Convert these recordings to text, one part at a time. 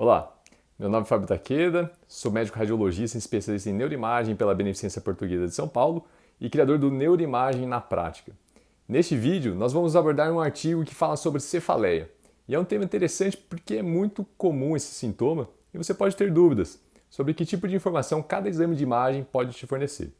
Olá, meu nome é Fábio Takeda, sou médico radiologista e especialista em neuroimagem pela Beneficência Portuguesa de São Paulo e criador do Neuroimagem na Prática. Neste vídeo, nós vamos abordar um artigo que fala sobre cefaleia. E é um tema interessante porque é muito comum esse sintoma e você pode ter dúvidas sobre que tipo de informação cada exame de imagem pode te fornecer.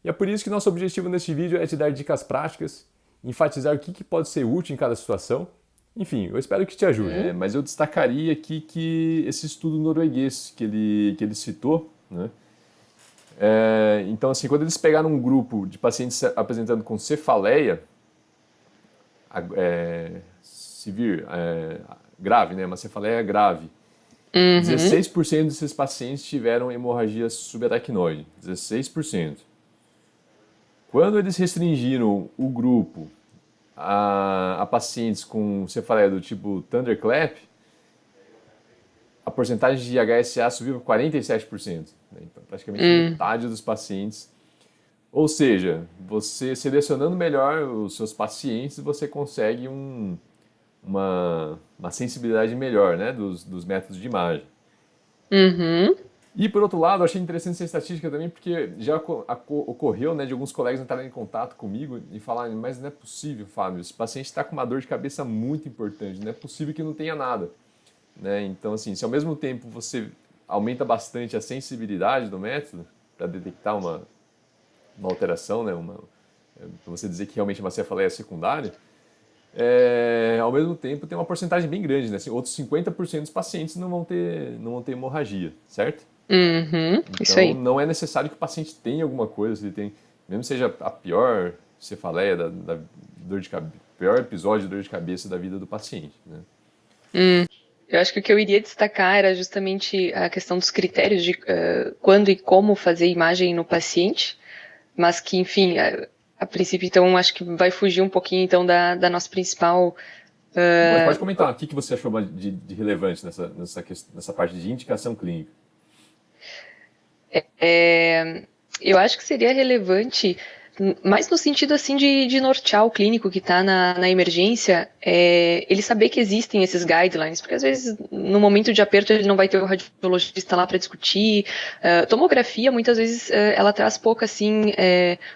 E é por isso que nosso objetivo neste vídeo é te dar dicas práticas, enfatizar o que pode ser útil em cada situação. Enfim, eu espero que te ajude. Mas eu destacaria aqui que esse estudo norueguês que ele citou, né? Então, assim, quando eles pegaram um grupo de pacientes apresentando com cefaleia severe, grave, né? Uma cefaleia grave, 16% desses pacientes tiveram hemorragia subaracnoide, 16%. Quando eles restringiram o grupo a pacientes com cefaleia do tipo Thunderclap, a porcentagem de HSA subiu para 47%. Né? Então, praticamente metade dos pacientes. Ou seja, você selecionando melhor os seus pacientes, você consegue uma sensibilidade melhor, né, dos métodos de imagem. E, por outro lado, eu achei interessante essa estatística também, porque já ocorreu, né, de alguns colegas entrarem em contato comigo e falarem, mas não é possível, Fábio, esse paciente está com uma dor de cabeça muito importante, não é possível que não tenha nada. Né? Então, assim, se ao mesmo tempo você aumenta bastante a sensibilidade do método para detectar uma alteração, né, para você dizer que realmente é uma cefaleia secundária, ao mesmo tempo tem uma porcentagem bem grande, né? Assim, outros 50% dos pacientes não vão ter hemorragia, certo? Isso Então, aí. não é necessário que o paciente tenha alguma coisa, se ele tem, mesmo seja a pior cefaleia, dor de cabeça, pior episódio de dor de cabeça da vida do paciente, né? Eu acho que o que eu iria destacar era justamente a questão dos critérios de quando e como fazer imagem no paciente, mas que, enfim, a princípio, então, acho que vai fugir um pouquinho, então, da nossa principal... Mas pode comentar, o que você achou de relevante nessa parte de indicação clínica? Eu acho que seria relevante, mais no sentido assim de nortear o clínico que está na emergência, ele saber que existem esses guidelines, porque às vezes no momento de aperto ele não vai ter o radiologista lá para discutir. Tomografia muitas vezes ela traz pouca assim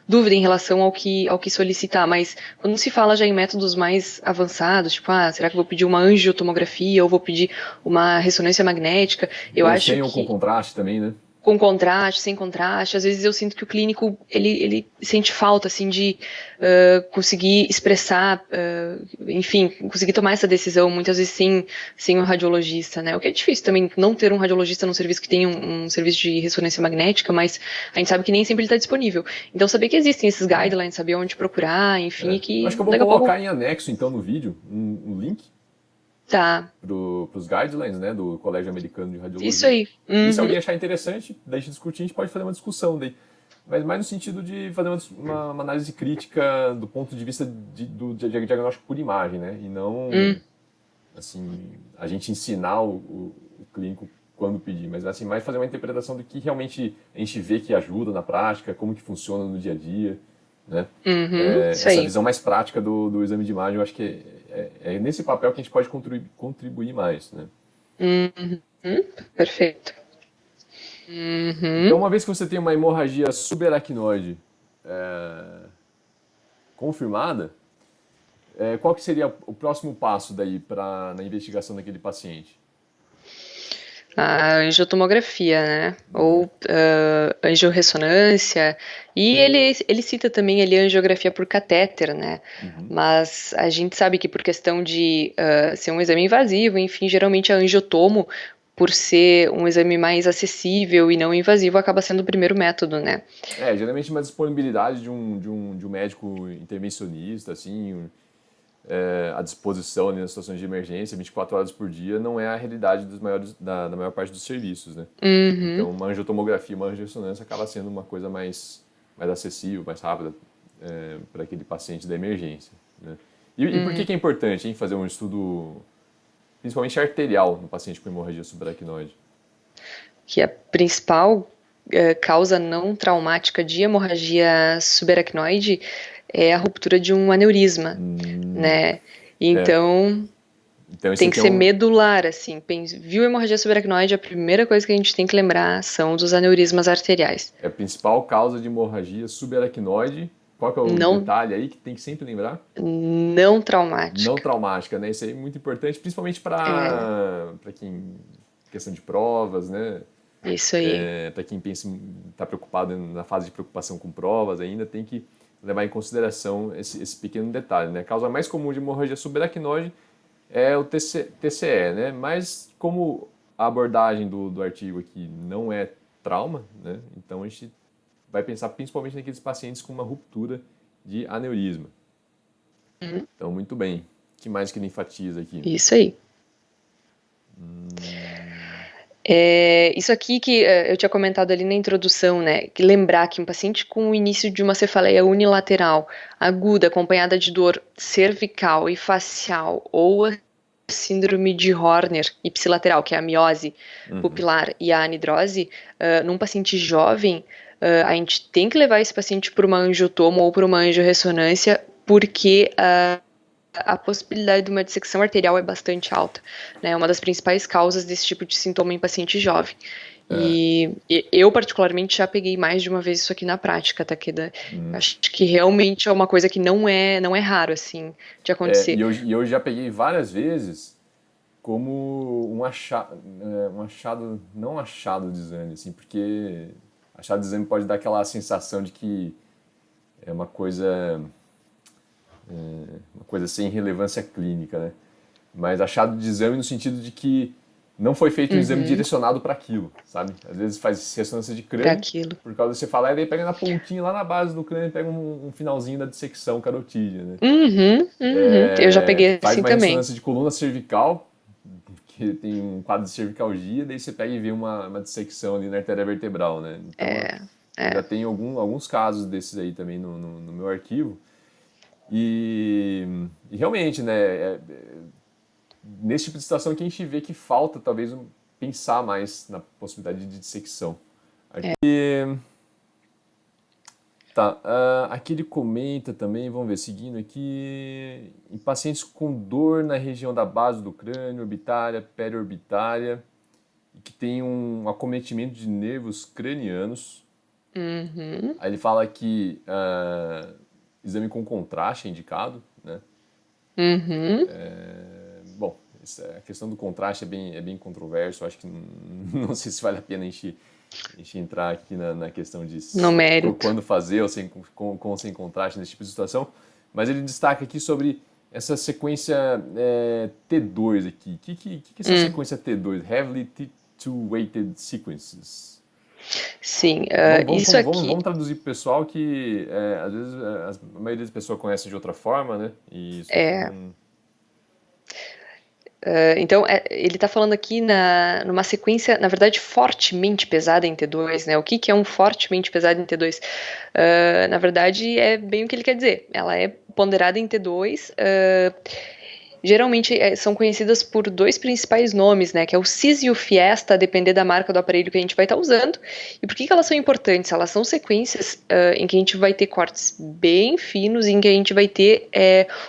dúvida em relação ao que solicitar, mas quando se fala já em métodos mais avançados, tipo, será que eu vou pedir uma angiotomografia ou vou pedir uma ressonância magnética? Eu Ou acho sem ou com que contraste também, né? com contraste, sem contraste, às vezes eu sinto que o clínico, ele sente falta, assim, de conseguir expressar, enfim, conseguir tomar essa decisão, muitas vezes sem um radiologista, né, o que é difícil também, não ter um radiologista num serviço que tem um serviço de ressonância magnética, mas a gente sabe que nem sempre ele está disponível, então saber que existem esses guidelines, saber onde procurar, enfim, e que Acho que eu vou daqui a colocar pouco... em anexo, então, no vídeo, um link Tá. para os guidelines, né, do Colégio Americano de Radiologia. Isso aí. E se alguém achar interessante, daí a gente discutir, a gente pode fazer uma discussão daí. Mas mais no sentido de fazer uma análise crítica do ponto de vista do diagnóstico por imagem, né? E não, assim, a gente ensinar o clínico quando pedir, mas assim, mais fazer uma interpretação do que realmente a gente vê que ajuda na prática, como que funciona no dia a dia, né? Isso Essa aí. visão mais prática do exame de imagem, eu acho que é nesse papel que a gente pode contribuir mais, né? Perfeito. Então, uma vez que você tem uma hemorragia subaracnoide confirmada, qual que seria o próximo passo daí na investigação daquele paciente? A angiotomografia, né? Ou angiorressonância. E ele cita também ali a angiografia por catéter, né? Mas a gente sabe que por questão de ser um exame invasivo, enfim, geralmente a angiotomo, por ser um exame mais acessível e não invasivo, acaba sendo o primeiro método, né? Geralmente uma disponibilidade de um médico intervencionista, assim, à disposição ali nas situações de emergência, 24 horas por dia, não é a realidade da maior parte dos serviços, né? Então, uma angiotomografia, uma angiorressonância acaba sendo uma coisa mais acessível, mais rápida para aquele paciente da emergência, né? E por que é importante, hein, fazer um estudo, principalmente arterial, no paciente com hemorragia subaracnoide? Que a principal causa não traumática de hemorragia subaracnoide é a ruptura de um aneurisma, né? Então, Então, esse Tem aqui que é ser um, medular, assim. Viu hemorragia subaracnoide, a primeira coisa que a gente tem que lembrar são dos aneurismas arteriais. é a principal causa de hemorragia subaracnoide. Qual que é o Não, detalhe aí que tem que sempre lembrar? não Não traumática. traumática, né? Isso aí é muito importante, principalmente É, para quem questão de provas, né? isso aí. Para quem pensa está preocupado na fase de preocupação com provas ainda, tem que levar em consideração esse pequeno detalhe, né? A causa mais comum de hemorragia subaracnoide é o TCE, né? Mas como a abordagem do artigo aqui não é trauma, né? Então a gente vai pensar principalmente naqueles pacientes com uma ruptura de aneurisma. Então, muito bem. O que mais que ele enfatiza aqui? Isso aí. Isso aqui que eu tinha comentado ali na introdução, né? Que lembrar que um paciente com o início de uma cefaleia unilateral aguda, acompanhada de dor cervical e facial, ou a síndrome de Horner ipsilateral, que é a miose pupilar e a anidrose, num paciente jovem, a gente tem que levar esse paciente para uma angiotomo ou para uma angiorressonância, porque a possibilidade de uma dissecção arterial é bastante alta, né? É uma das principais causas desse tipo de sintoma em paciente jovem. E eu, particularmente, já peguei mais de uma vez isso aqui na prática, Takeda. Acho que realmente é uma coisa que não é raro, assim, de acontecer. E eu já peguei várias vezes como um achado, não um achado de exame, assim, porque achado de exame pode dar aquela sensação de que é uma coisa sem relevância clínica, né? Mas achado de exame no sentido de que não foi feito um exame direcionado para aquilo, sabe? Às vezes faz ressonância de Para crânio, aquilo. por causa de você falar, e daí pega na pontinha, lá na base do crânio, pega um finalzinho da dissecção carotídea, né? Eu já peguei Faz assim uma também. ressonância de coluna cervical, que tem um quadro de cervicalgia, daí você pega e vê uma dissecção ali na artéria vertebral, né? Então, eu já tenho alguns casos desses aí também no meu arquivo. E realmente, né, nesse tipo de situação que a gente vê que falta talvez pensar mais na possibilidade de dissecção. Tá, aqui ele comenta também, vamos ver, seguindo aqui, em pacientes com dor na região da base do crânio, orbitária, periorbitária, e que tem um acometimento de nervos cranianos. Aí ele fala que exame com contraste é indicado, né? Bom, a questão do contraste é bem controverso, acho que não sei se vale a pena a gente entrar aqui na questão de No mérito. quando fazer ou com ou sem contraste nesse tipo de situação, mas ele destaca aqui sobre essa sequência T2 aqui. O que é essa sequência T2? Heavily T2-weighted sequences. Sim, isso aqui. Vamos traduzir para o pessoal que às vezes a maioria das pessoas conhece de outra forma, né? E isso aqui não... Então, ele está falando aqui numa sequência, na verdade, fortemente pesada em T2, né? O que é um fortemente pesado em T2? Na verdade, é bem o que ele quer dizer. Ela é ponderada em T2, geralmente são conhecidas por dois principais nomes, né, que é o CIS e o Fiesta, a depender da marca do aparelho que a gente vai estar usando. E por que elas são importantes? Elas são sequências em que a gente vai ter cortes bem finos, em que a gente vai ter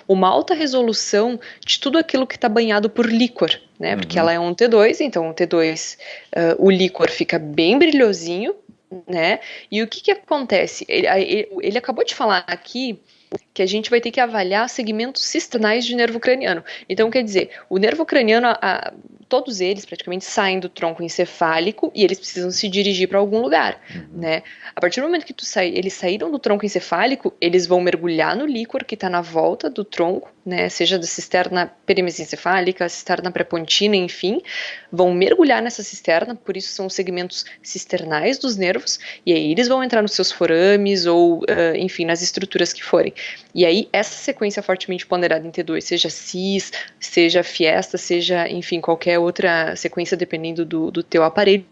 uma alta resolução de tudo aquilo que está banhado por líquor, né, porque ela é um T2, então o T2, o líquor fica bem brilhosinho, né, e o que acontece? Ele acabou de falar aqui que a gente vai ter que avaliar segmentos cisternais de nervo craniano. Então, quer dizer, o nervo craniano, todos eles praticamente saem do tronco encefálico e eles precisam se dirigir para algum lugar, né? A partir do momento que eles saíram do tronco encefálico, eles vão mergulhar no líquor que está na volta do tronco, né? Seja da cisterna perimesencefálica, cisterna pré-pontina, enfim, vão mergulhar nessa cisterna, por isso são os segmentos cisternais dos nervos, e aí eles vão entrar nos seus forames ou, enfim, nas estruturas que forem. E aí, essa sequência fortemente ponderada em T2, seja CIS, seja Fiesta, seja, enfim, qualquer outra sequência, dependendo do teu aparelho,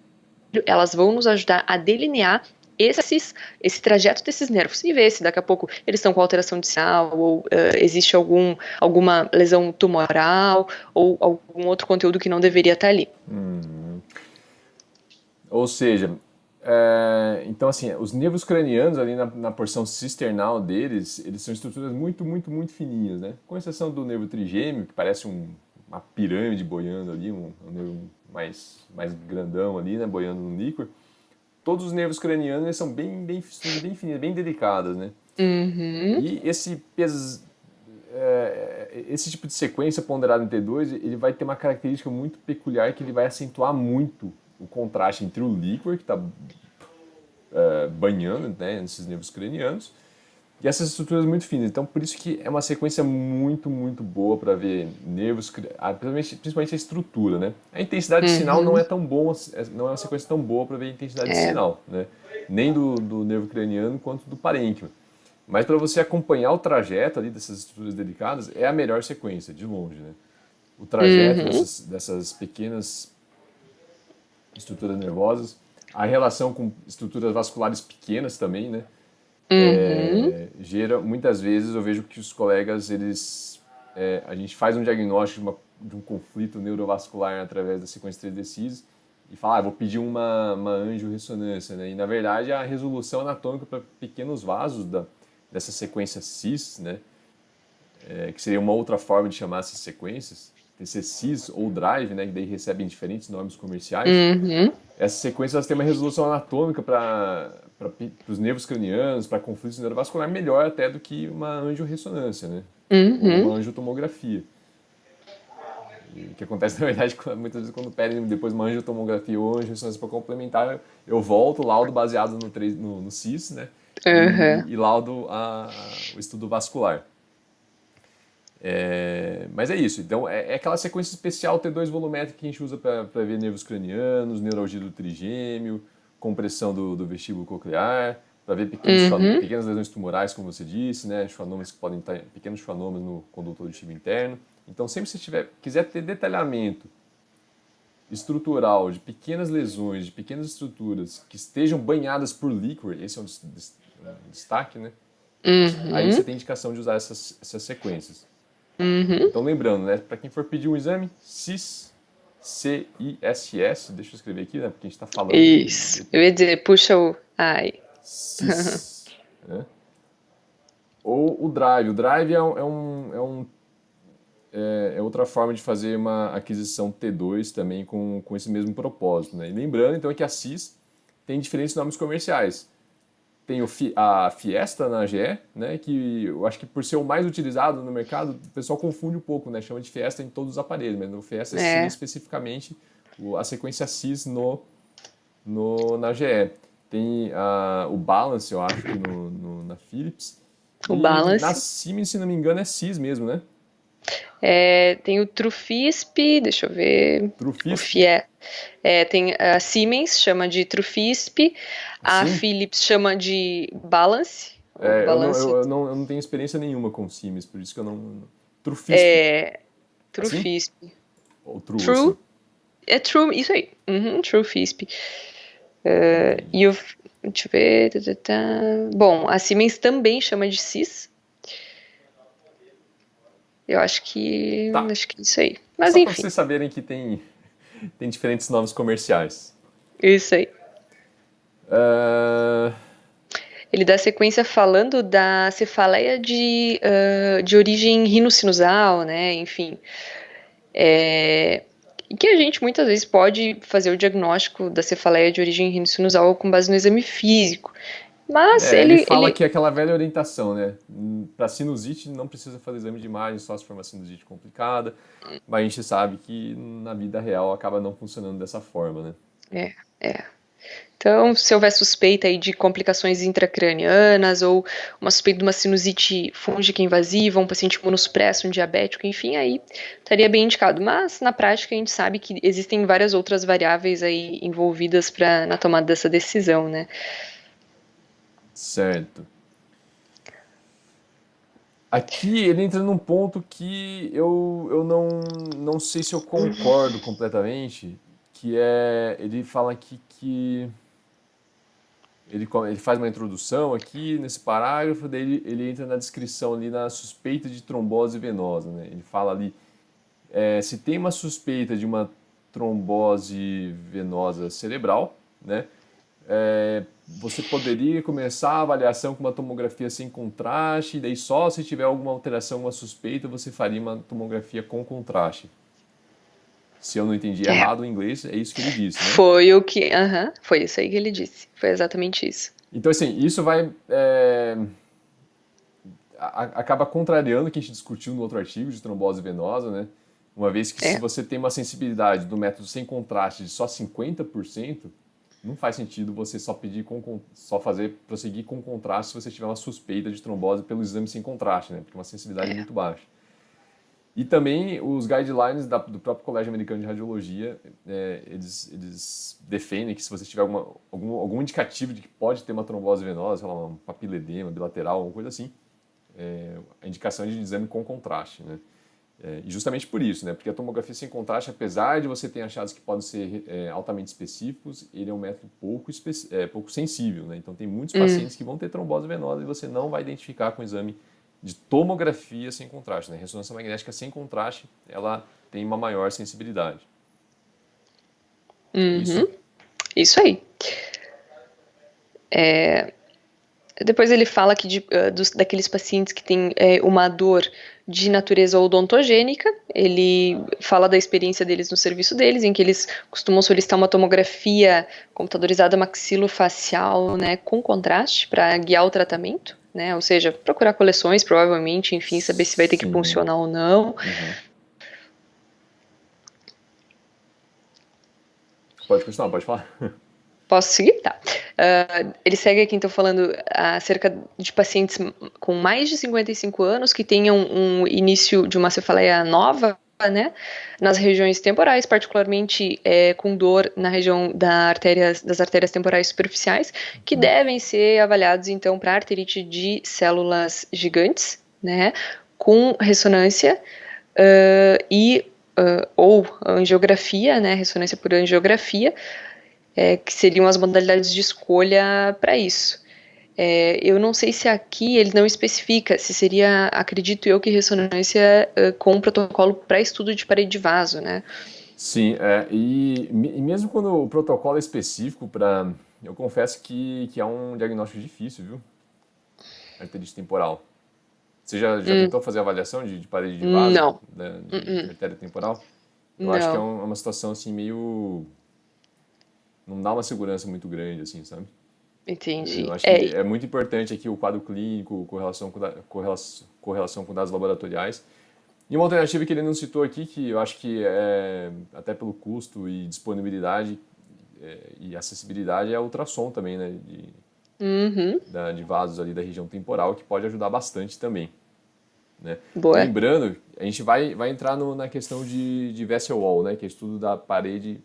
elas vão nos ajudar a delinear esse trajeto desses nervos e ver se daqui a pouco eles estão com alteração de sinal ou existe alguma lesão tumoral ou algum outro conteúdo que não deveria estar ali. Ou seja, então assim, os nervos cranianos ali na porção cisternal deles, eles são estruturas muito, muito, muito fininhas, né? Com exceção do nervo trigêmeo, que parece uma pirâmide boiando ali, um nervo mais grandão ali, né, boiando no líquor. Todos os nervos cranianos eles são bem fininhos, bem delicadas, né? E esse tipo de sequência ponderada em T2, ele vai ter uma característica muito peculiar que ele vai acentuar muito o contraste entre o líquor que está banhando, né, nesses nervos cranianos e essas estruturas muito finas. Então, por isso que é uma sequência muito boa para ver nervos, principalmente a estrutura, né? A intensidade de sinal não é tão boa, não é uma sequência tão boa para ver a intensidade de sinal, né? Nem do nervo craniano quanto do parênquima. Mas para você acompanhar o trajeto ali dessas estruturas delicadas, é a melhor sequência, de longe, né? O trajeto dessas pequenas estruturas nervosas, a relação com estruturas vasculares pequenas também, né? Muitas vezes eu vejo que os colegas, a gente faz um diagnóstico de um conflito neurovascular através da sequência 3D-CIS e fala, vou pedir uma angiorressonância, né? E na verdade a resolução anatômica para pequenos vasos dessa sequência CIS, né? Que seria uma outra forma de chamar essas sequências, TC CIS ou DRIVE, né? Que daí recebem diferentes nomes comerciais. Essas sequências elas têm uma resolução anatômica para os nervos cranianos, para conflitos neurovasculares, melhor até do que uma angiorressonância, né? Ou uma angiotomografia. E o que acontece, na verdade, muitas vezes quando pedem depois uma angiotomografia ou angiorressonância para complementar, eu volto, laudo baseado no CIS, né? E laudo o estudo vascular. Mas é isso. Então, é aquela sequência especial T2 volumétrica que a gente usa para ver nervos cranianos, neuralgia do trigêmeo, compressão do vestíbulo coclear, para ver pequenas lesões tumorais, como você disse, né? Schwannomas que podem estar pequenos schwannomas no conduto auditivo interno. Então, sempre que você quiser ter detalhamento estrutural de pequenas lesões, de pequenas estruturas que estejam banhadas por líquor, esse é um destaque, né? Aí você tem indicação de usar essas sequências. Então, lembrando, né? Para quem for pedir um exame, CIS, C-I-S-S, deixa eu escrever aqui, né? Porque a gente está falando... Isso, eu ia dizer, puxa o I. CIS, né? Ou o DRIVE. O DRIVE é outra forma de fazer uma aquisição T2 também com esse mesmo propósito, né? E lembrando, então, que a CIS tem diferentes nomes comerciais. Tem a Fiesta na AGE, né, que eu acho que por ser o mais utilizado no mercado, o pessoal confunde um pouco, né, chama de Fiesta em todos os aparelhos, mas no Fiesta seria especificamente a sequência CIS na AGE. Tem o Balance, eu acho, que na Philips. O Balance. Na Siemens, se não me engano, é CIS mesmo, né? Tem o Trufisp, deixa eu ver. Trufisp? Tem a Siemens, chama de Trufisp. A Philips chama de Balance. Eu não tenho experiência nenhuma com Siemens, por isso que eu não... Trufisp. Trufisp. Assim? Ou True? Assim? É True, isso aí. Trufisp. Deixa eu ver... Bom, a Siemens também chama de CIS. Eu acho que é isso aí. Mas só enfim. Para vocês saberem que tem diferentes nomes comerciais. Isso aí. Ele dá sequência falando da cefaleia de origem rinocinusal, né? Enfim. E que a gente muitas vezes pode fazer o diagnóstico da cefaleia de origem rinocinusal com base no exame físico. Mas ele fala que é aquela velha orientação, né? Para sinusite não precisa fazer exame de imagem, só se for uma sinusite complicada. Mas a gente sabe que na vida real acaba não funcionando dessa forma, né? Então, se houver suspeita aí de complicações intracranianas ou uma suspeita de uma sinusite fúngica invasiva, um paciente imunossupresso, um diabético, enfim, aí estaria bem indicado. Mas, na prática, a gente sabe que existem várias outras variáveis aí envolvidas na tomada dessa decisão, né? Certo. Aqui ele entra num ponto que eu não sei se eu concordo completamente, que ele fala aqui que ele faz uma introdução aqui nesse parágrafo, daí ele entra na descrição ali na suspeita de trombose venosa, né? Ele fala ali, se tem uma suspeita de uma trombose venosa cerebral, né? Você poderia começar a avaliação com uma tomografia sem contraste, e daí só se tiver alguma alteração, uma suspeita, você faria uma tomografia com contraste. Se eu não entendi errado o inglês, é isso que ele disse, né? Foi isso aí que ele disse. Foi exatamente isso. Então, assim, isso vai... acaba contrariando o que a gente discutiu no outro artigo de trombose venosa, né? Uma vez que se você tem uma sensibilidade do método sem contraste de só 50%, não faz sentido você só prosseguir com contraste se você tiver uma suspeita de trombose pelo exame sem contraste, né? Porque é uma sensibilidade muito baixa. E também os guidelines do próprio Colégio Americano de Radiologia, eles defendem que se você tiver algum indicativo de que pode ter uma trombose venosa, sei lá, um papiledema bilateral, alguma coisa assim, a indicação é de exame com contraste, né? E justamente por isso, né? Porque a tomografia sem contraste, apesar de você ter achados que podem ser altamente específicos, ele é um método pouco sensível, né? Então tem muitos pacientes que vão ter trombose venosa e você não vai identificar com o exame de tomografia sem contraste, né? Ressonância magnética sem contraste, ela tem uma maior sensibilidade. Isso aí. Depois ele fala que daqueles pacientes que têm uma dor de natureza odontogênica, ele fala da experiência deles no serviço deles, em que eles costumam solicitar uma tomografia computadorizada maxilofacial, né, com contraste para guiar o tratamento, né, ou seja, procurar coleções, provavelmente, enfim, saber se vai ter que funcionar ou não. Pode continuar, pode falar. Posso seguir? Tá. Ele segue aqui, então, falando acerca de pacientes com mais de 55 anos que tenham um início de uma cefaleia nova, né, nas regiões temporais, particularmente com dor na região das artérias temporais superficiais, que devem ser avaliados, então, para arterite de células gigantes, né, com ressonância ou angiografia, né, ressonância por angiografia, que seriam as modalidades de escolha para isso. Eu não sei se aqui ele não especifica se seria, acredito eu, que ressonância com protocolo para estudo de parede de vaso, né? Sim, e mesmo quando o protocolo é específico para... Eu confesso que é um diagnóstico difícil, viu? Arterite temporal. Você já tentou fazer avaliação de parede de vaso? Não. De artéria temporal? Eu acho que é uma situação assim meio... Não dá uma segurança muito grande, assim, sabe? Entendi. Eu acho que é muito importante aqui o quadro clínico, correlação com dados laboratoriais. E uma alternativa que ele não citou aqui, que eu acho que até pelo custo e disponibilidade e acessibilidade, é a ultrassom também, né? De vasos ali da região temporal, que pode ajudar bastante também. Né? Boa. Lembrando, a gente vai entrar na questão de vessel wall, né? Que é estudo da parede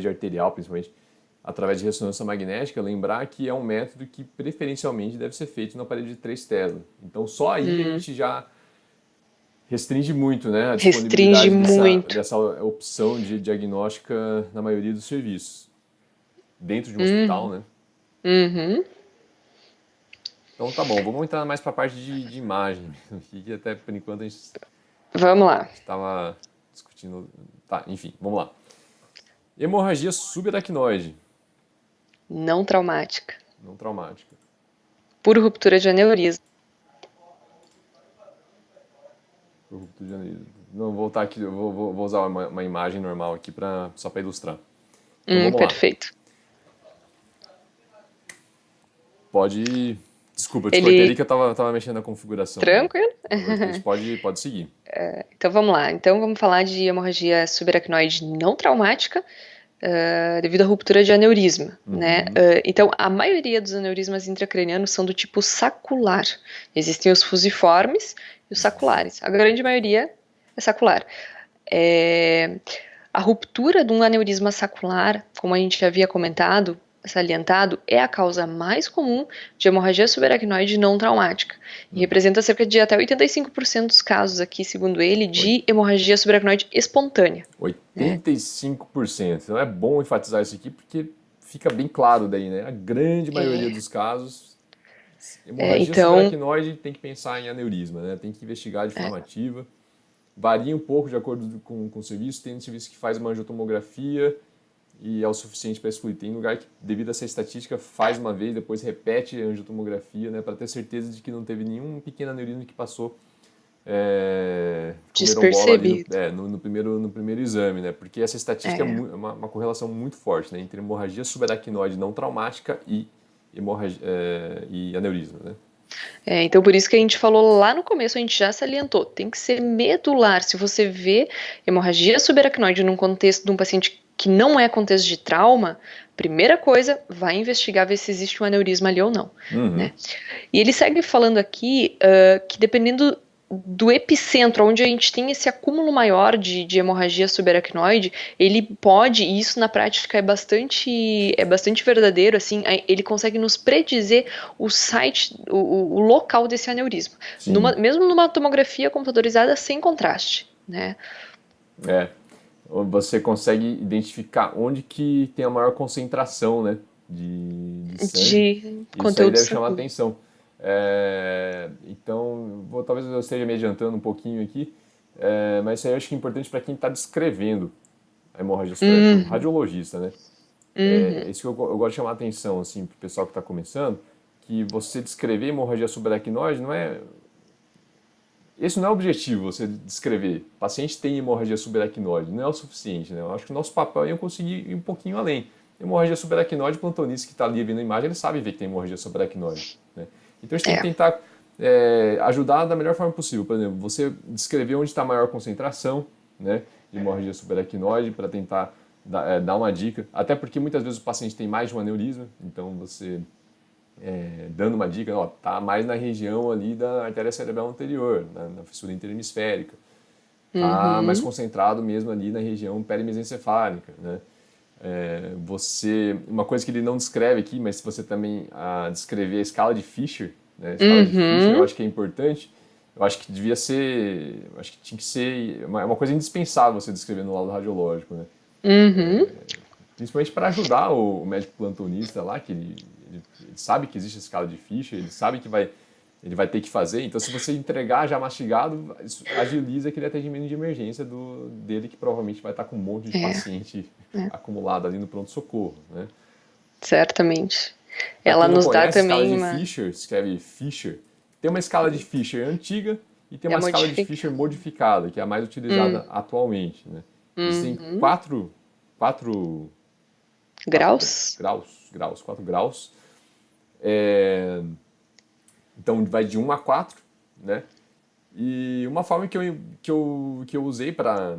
arterial, principalmente, através de ressonância magnética. Lembrar que é um método que preferencialmente deve ser feito na parede de 3 Tesla. Então só aí a gente já restringe muito, né, a disponibilidade dessa opção de diagnóstica na maioria dos serviços, dentro de um hospital, né? Então tá bom, vamos entrar mais para a parte de imagem, que até por enquanto a gente Vamos lá. estava discutindo... Tá, enfim, vamos lá. Hemorragia subaracnoide. Não traumática. Não traumática. Por ruptura de aneurisma. Por ruptura de aneurisma. Não, vou voltar aqui, eu vou usar uma imagem normal aqui só para ilustrar. Então, vamos perfeito. lá. Pode... Desculpa, eu te cortei ali que eu tava mexendo na configuração. Tranquilo. Né? Pode seguir. Então vamos lá. Então vamos falar de hemorragia subaracnoide não traumática devido à ruptura de aneurisma. Né? Então a maioria dos aneurismas intracranianos são do tipo sacular. Existem os fusiformes e os saculares. A grande maioria é sacular. A ruptura de um aneurisma sacular, como a gente já havia salientado, é a causa mais comum de hemorragia subaracnoide não traumática e representa cerca de até 85% dos casos aqui, segundo ele, de hemorragia subaracnoide espontânea. 85%. Então é bom enfatizar isso aqui porque fica bem claro daí, né? A grande maioria dos casos, hemorragia subaracnoide tem que pensar em aneurisma, né? Tem que investigar de forma ativa. Varia um pouco de acordo com o serviço. Tem um serviço que faz uma angiotomografia e é o suficiente para excluir. Tem lugar que, devido a essa estatística, faz uma vez, depois repete a angiotomografia, né, para ter certeza de que não teve nenhum pequeno aneurisma que passou comeram bola ali Despercebido. no primeiro exame, né? Porque essa estatística é É. uma correlação muito forte, né? Entre hemorragia subaracnoide não traumática e aneurisma, né? Então, por isso que a gente falou lá no começo, a gente já salientou, tem que ser medular. Se você vê hemorragia subaracnoide num contexto de um paciente que não é contexto de trauma, primeira coisa, vai investigar ver se existe um aneurisma ali ou não, Uhum. né? E ele segue falando aqui que dependendo do epicentro, onde a gente tem esse acúmulo maior de hemorragia subaracnoide, ele pode, e isso na prática é bastante verdadeiro, assim, ele consegue nos predizer o site, o local desse aneurisma, Sim. mesmo numa tomografia computadorizada sem contraste, né? É. Você consegue identificar onde que tem a maior concentração, né, de sangue. De Isso aí conteúdo deve chamar sanguíneo. atenção. Então, talvez eu esteja me adiantando um pouquinho aqui, mas isso aí eu acho que é importante para quem está descrevendo a hemorragia subaracnoide, o Uhum, radiologista, né? uhum. Isso que eu gosto de chamar atenção, assim, para o pessoal que está começando, que você descrever hemorragia subaracnoide não é. Esse não é o objetivo, você descrever. O paciente tem hemorragia subaracnoide, não é o suficiente, né? Eu acho que o nosso papel é conseguir ir um pouquinho além. Hemorragia subaracnoide, o plantonista que está ali vendo a imagem, ele sabe ver que tem hemorragia subaracnoide, né? Então a gente tem que É, tentar ajudar da melhor forma possível. Por exemplo, você descrever onde está a maior concentração, né, de hemorragia subaracnoide para tentar dar uma dica. Até porque muitas vezes o paciente tem mais de um aneurisma, então você dando uma dica, ó, tá mais na região ali da artéria cerebral anterior, na fissura interhemisférica. Tá mais uhum. concentrado mesmo ali na região perimesencefálica, né? Uma coisa que ele não descreve aqui, mas se você também descrever a escala de Fisher, né? A escala de Fisher eu Uhum. acho que é importante. Eu acho que devia ser, eu acho que tinha que ser uma coisa indispensável você descrever no laudo radiológico, né? Uhum. Principalmente para ajudar o médico plantonista lá, que ele sabe que existe a escala de Fischer, ele sabe que ele vai ter que fazer. Então, se você entregar já mastigado, isso agiliza aquele atendimento de emergência dele, que provavelmente vai estar com um monte de É, paciente é, acumulado ali no pronto-socorro, né? certamente. Para Ela quem não nos dá conhece, a escala também de uma. Fischer, escreve Fischer, tem uma escala de Fischer antiga e tem É uma escala de modifica. Fischer modificada, que é a mais utilizada atualmente, né? Existem Uhum. quatro Graus? quatro graus. É, então vai de 1 a 4, né? E uma forma que eu usei para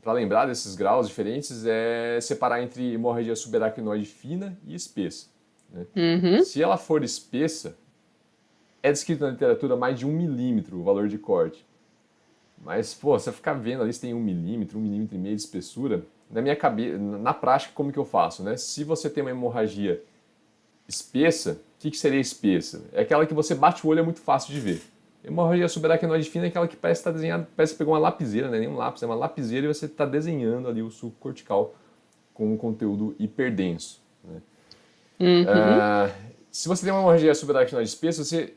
lembrar desses graus diferentes é separar entre hemorragia subaracnoide fina e espessa, né? Uhum. Se ela for espessa, é descrito na literatura mais de 1 milímetro o valor de corte. Mas, pô, você ficar vendo ali se tem 1 milímetro, 1,5 milímetros de espessura, na minha cabeça, na prática, como que eu faço, né? Se você tem uma hemorragia espessa, o que seria espessa? É aquela que você bate o olho, é muito fácil de ver. Hemorragia subaracnoide fina é aquela que parece estar desenhada, parece que pegou uma lapiseira, né? Nem um lápis, é uma lapiseira e você está desenhando ali o sulco cortical com um conteúdo hiperdenso, né? Uhum. Se você tem uma hemorragia subaracnoide espessa, você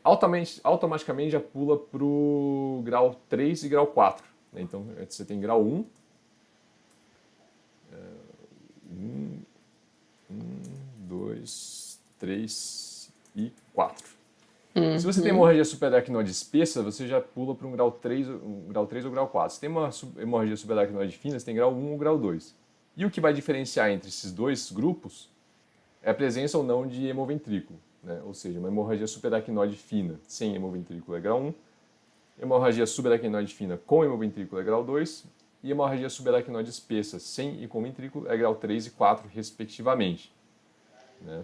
automaticamente já pula para o grau 3 e grau 4, né? Então você tem grau 1, 2, 3 e 4. Se você tem Uhum. hemorragia subaracnoide espessa, você já pula para um grau 3 ou grau 4. Se tem uma hemorragia subaracnoide fina, você tem grau 1 ou grau 2. E o que vai diferenciar entre esses dois grupos é a presença ou não de hemoventrículo, né? Ou seja, uma hemorragia subaracnoide fina sem hemoventrículo é grau 1, hemorragia subaracnoide fina com hemoventrículo é grau 2 e hemorragia subaracnoide espessa sem e com ventrículo é grau 3 e 4, respectivamente, né?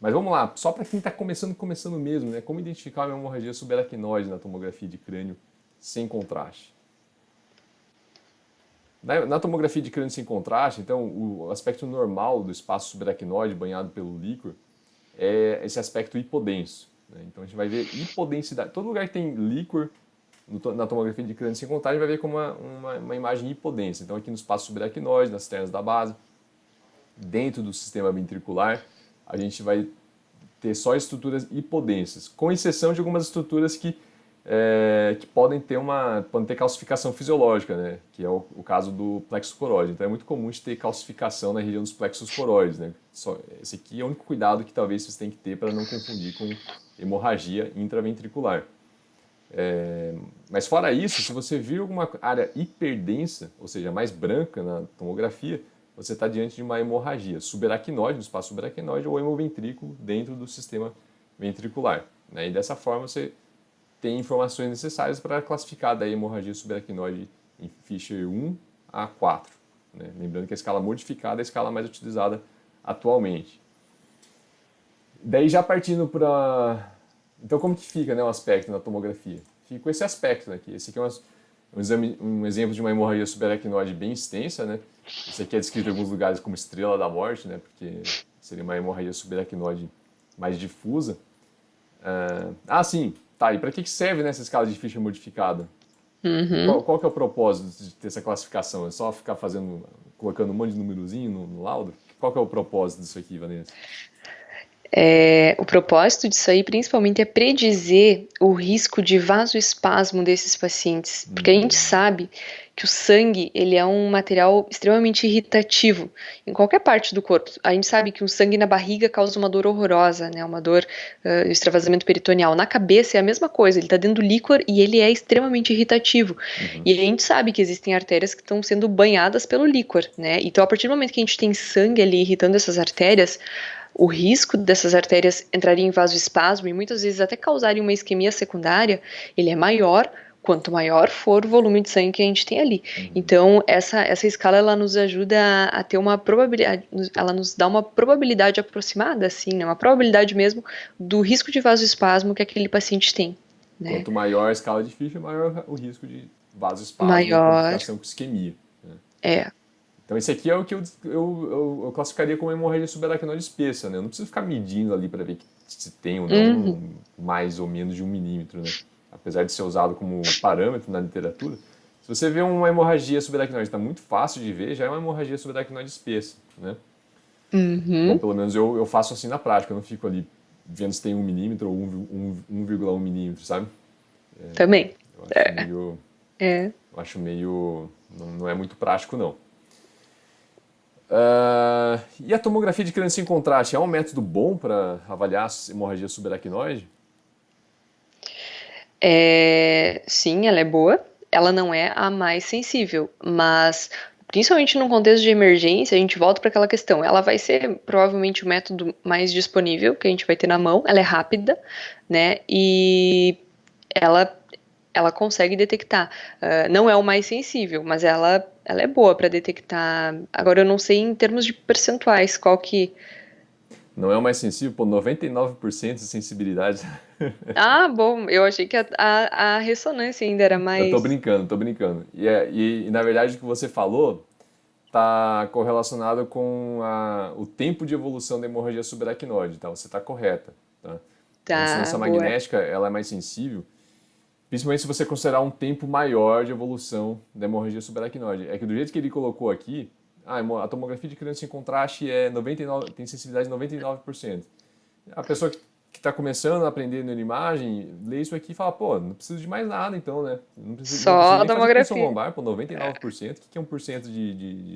Mas vamos lá, só para quem está começando mesmo, né? Como identificar uma hemorragia subaracnoide na tomografia de crânio sem contraste? Na tomografia de crânio sem contraste, então, o aspecto normal do espaço subaracnoide banhado pelo líquor é esse aspecto hipodenso, né? Então a gente vai ver hipodensidade. Todo lugar que tem líquor na tomografia de crânio sem contraste vai ver como uma imagem hipodensa. Então aqui no espaço subaracnoide, nas ternas da base, dentro do sistema ventricular, a gente vai ter só estruturas hipodensas, com exceção de algumas estruturas que podem ter calcificação fisiológica, né? Que é o caso do plexo coroide. Então é muito comum de ter calcificação na região dos plexos coroides, né? Esse aqui é o único cuidado que talvez vocês tenham que ter para não confundir com hemorragia intraventricular. Mas fora isso, se você vir alguma área hiperdensa, ou seja, mais branca na tomografia, você está diante de uma hemorragia subaracnoide, no espaço subaracnoide, ou hemoventrículo dentro do sistema ventricular, né? E dessa forma você tem informações necessárias para classificar da hemorragia subaracnoide em Fisher 1 a 4, né? Lembrando que a escala modificada é a escala mais utilizada atualmente. Daí já partindo para... Então como que fica, né, o aspecto na tomografia? Fica com esse aspecto aqui. Esse aqui é um exemplo de uma hemorragia subaracnoide bem extensa, né? Isso aqui é descrito em alguns lugares como estrela da morte, né? Porque seria uma hemorragia subaracnoide mais difusa. Sim. Tá, e para que serve, né, essa escala de Fisher modificada? Qual que é o propósito de ter essa classificação? É só ficar colocando um monte de númerozinho no laudo? Qual que é o propósito disso aqui, Vanessa? O propósito disso aí, principalmente, é predizer o risco de vasoespasmo desses pacientes, porque a gente sabe que o sangue, ele é um material extremamente irritativo em qualquer parte do corpo. A gente sabe que o sangue na barriga causa uma dor horrorosa, né, uma dor, extravasamento peritoneal. Na cabeça é a mesma coisa, ele está dentro do líquor e ele é extremamente irritativo. E a gente sabe que existem artérias que estão sendo banhadas pelo líquor, né, então a partir do momento que a gente tem sangue ali irritando essas artérias, o risco dessas artérias entrarem em vasoespasmo e muitas vezes até causarem uma isquemia secundária, ele é maior quanto maior for o volume de sangue que a gente tem ali. Então, essa escala, ela nos ajuda a ter uma probabilidade, ela nos dá uma probabilidade aproximada, assim, né, uma probabilidade mesmo do risco de vasoespasmo que aquele paciente tem. Né? Quanto maior a escala de Fisher, maior o risco de vasoespasmo e complicação com isquemia. Né? Então, esse aqui é o que eu classificaria como hemorragia subaracnoide espessa, né? Eu não preciso ficar medindo ali para ver se tem ou não mais ou menos de 1 milímetro, né? Apesar de ser usado como parâmetro na literatura. Se você vê uma hemorragia subaracnoide está muito fácil de ver, já é uma hemorragia subaracnoide espessa, né? Bom, pelo menos eu faço assim na prática, eu não fico ali vendo se tem 1 milímetro ou 1,1 milímetro, sabe? Também. Eu acho meio... Não é muito prático, não. E a tomografia de criança sem contraste é um método bom para avaliar a hemorragia subaracnoide? Sim, ela é boa. Ela não é a mais sensível, mas principalmente num contexto de emergência, a gente volta para aquela questão. Ela vai ser provavelmente o método mais disponível que a gente vai ter na mão. Ela é rápida, né? E ela consegue detectar. Não é o mais sensível, mas ela é boa para detectar. Agora, eu não sei em termos de percentuais, qual que... Não é o mais sensível? Pô, 99% de sensibilidade. Bom, eu achei que a ressonância ainda era mais... Eu tô brincando. E na verdade o que você falou está correlacionado com o tempo de evolução da hemorragia subaracnoide, tá? Você está correta. Tá? A ressonância magnética ela é mais sensível, principalmente se você considerar um tempo maior de evolução da hemorragia subaracnoide. É que do jeito que ele colocou aqui, a tomografia de criança sem contraste tem sensibilidade de 99%. A pessoa que está começando a aprender neuroimagem, lê isso aqui e fala, pô, não preciso de mais nada então, né? Não precisa Só nem tomografia. fazer punção lombar, pô, 99%, o que é 1%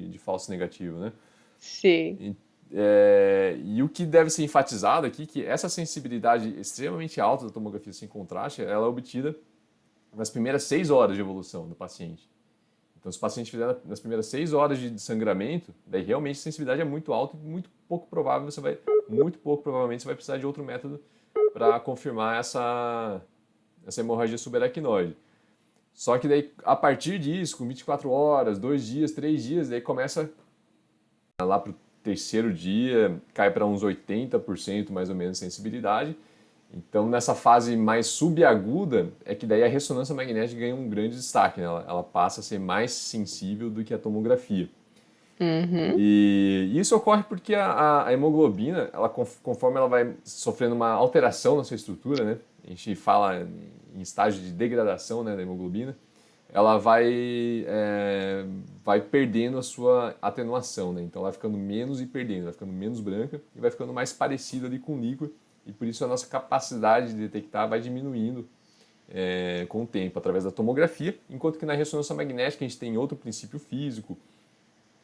de falso negativo, né? Sim. E o que deve ser enfatizado aqui, que essa sensibilidade extremamente alta da tomografia sem contraste, ela é obtida nas primeiras 6 horas de evolução do paciente. Então, se o paciente fizer nas primeiras 6 horas de sangramento, daí realmente a sensibilidade é muito alta e muito pouco provavelmente você vai precisar de outro método para confirmar essa hemorragia subaracnoide. Só que daí, a partir disso, com 24 horas, 2 dias, 3 dias, daí começa lá para o terceiro dia, cai para uns 80% mais ou menos de sensibilidade. Então, nessa fase mais subaguda, é que daí a ressonância magnética ganha um grande destaque, né? Ela passa a ser mais sensível do que a tomografia. E isso ocorre porque a hemoglobina, conforme ela vai sofrendo uma alteração na sua estrutura, né? A gente fala em estágio de degradação, né, da hemoglobina, ela vai perdendo a sua atenuação, né? Então, ela vai ficando menos e perdendo, vai ficando menos branca e vai ficando mais parecida ali com o líquor. E por isso a nossa capacidade de detectar vai diminuindo com o tempo, através da tomografia, enquanto que na ressonância magnética a gente tem outro princípio físico